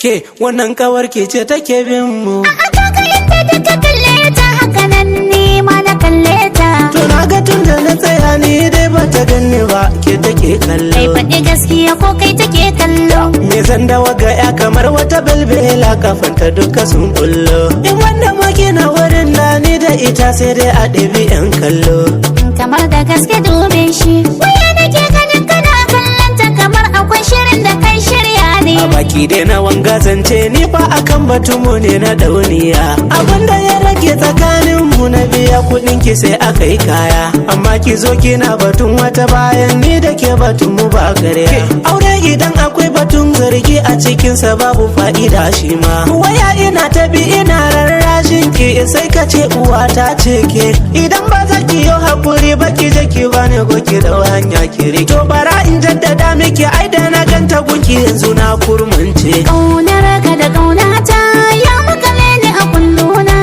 Ke wannan kawar ke ce take bin mu. A'a kaga yadda ta kalle ta haka nan ni ma na kalle ta. To na ga tun da na tsaya ni dai ba ta ganni ba ke take kallo. Kai faɗi gaskiya ko kai take kallo. Me zan dawa ga ya kamar wata belbela kafanta duka sun bullo. In wanda maki na wurin da ni da ita sai dai a ɗabi yan kallo. Kamar da gaske dube shi. Waya nake ganin kana kallon ta kamar akwai shirin da kai shirya ne. A baki dai na wanga zance ni fa akan batumu ne na dauniya. Abinda ya rage tsakanin mu na biya kuɗin ki sai aka yi kaya. Amma ki zo kina batun wata bayan ni da ke batun mu ba karya. Aure idan akwai batun zargi a cikinsa babu fa'ida shi ma. Waya ina ta bi ina rarrashin ki sai ka ce uwa ta ce ke. Idan ba za ki yi hakuri ba ki je ki bani ko ki da hanya ki. To bara in jaddada miki ai da na ganta gunki yanzu na kurmance. Ƙaunar ka da ƙaunata ya makale ni a kulluna.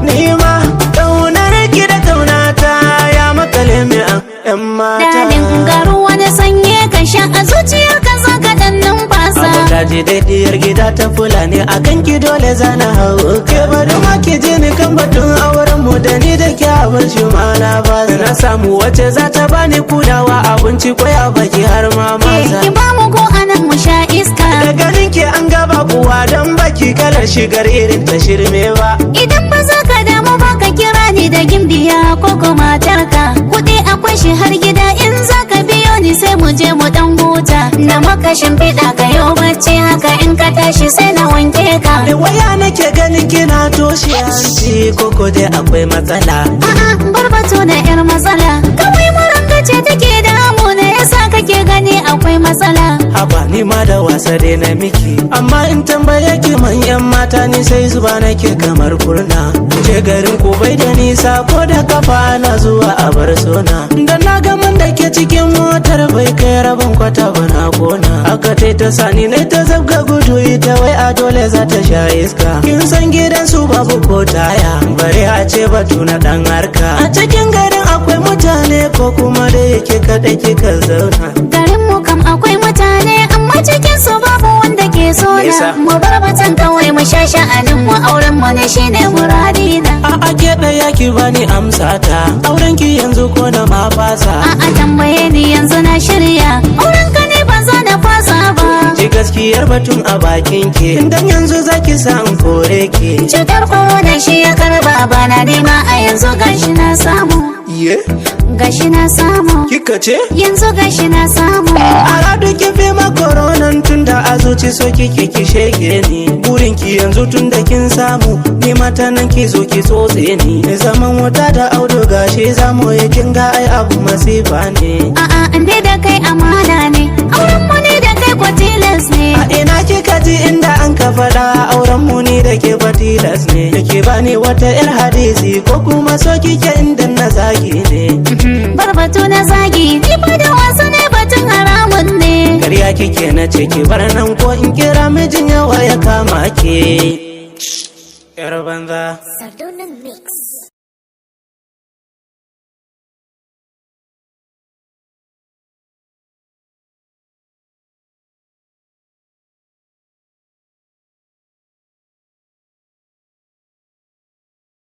Ni ma ƙaunar ki da ƙaunata ya makale mi a ƴan mata. Dalin garu wani sanye ka sha a zuciyar ka saka dan numfasa. Abota ji daidiyar gida ta Fulani a kan ki dole zana hau. Ke bari ma ki je ni kan batun auren mu da ni da ke abin shi ma na ba. Na samu wacce za ta bani kudawa abinci kwaya baki har ma maza. Ki ba mu ko anan mu sha iska. Da ganin ki an gaba kuwa don baki kalar shigar irin ta shirme ba. Idan ba za ka damu ba ka kira ni da gimbiya ko ko matarka. Kuɗi akwai shi har gida in za ka biyo ni sai mu je mu dan huta. Na maka shimfiɗa ka yau bacci haka in ka tashi sai na wanke ka. Da waya nake ganin kina toshe hanci koko dai akwai matsala. A'a bar batu da yar matsala. Kawai muranga ce take damu ne yasa kake gani akwai matsala. Haba ni ma da wasa dai na miki. Amma in tambaye ki manyan mata ni sai zuba nake kamar kurna. Je garin ku bai da nisa ko da kafa na zuwa a bar sona. Da na ga man da ke cikin motar bai kai rabin kwata ba na kona. Aka ta sani ne ta zabga gudu ita wai a dole za ta sha iska. Kin san gidan su babu ko taya bare a ce batu na dan harka. A cikin garin akwai mutane ko kuma da yake kaɗai kika zauna. Garin mu kam akwai mutane amma cikin su babu wanda ke so na. Mu bar batan kawai mu sha sha'anin mu auren mu ne shine muradina. A'a ke ɗaya ki bani amsa ta auren ki yanzu ko na ma fasa. A'a tambaye ni yanzu na shirya auren ka ne ban za na fasa ba. Ji gaskiyar batun a bakin ki dan yanzu zaki sa in kore ki. Cutar corona shi ya karba bana nema a yanzu gashi na samu. Ye? Gashi na samu. Kika ce? Yanzu gashi na samu. Aradu ki fi ma koronan tunda a zuci so kike ki shege ni. Burin ki yanzu tunda kin samu ni mata nan ki zo ki tsotse ni. Zaman wuta da auto gashi zamu yi kin ga ai abu masifa ne. A'a inde da kai amana ne auren mu ne da kai ko tilas ne. A ina kika ji inda an ka faɗa auren mu ni da ke fatilas ne. Yake bani wata yar hadisi ko kuma so kike inda na zagi ne. Bar batu na zagi ni fa da wasu ne batun haramun ne. Karya kike na ce ki bar nan ko in kira mijin yawa ya kama ke. Yar banza. Sardonan mix.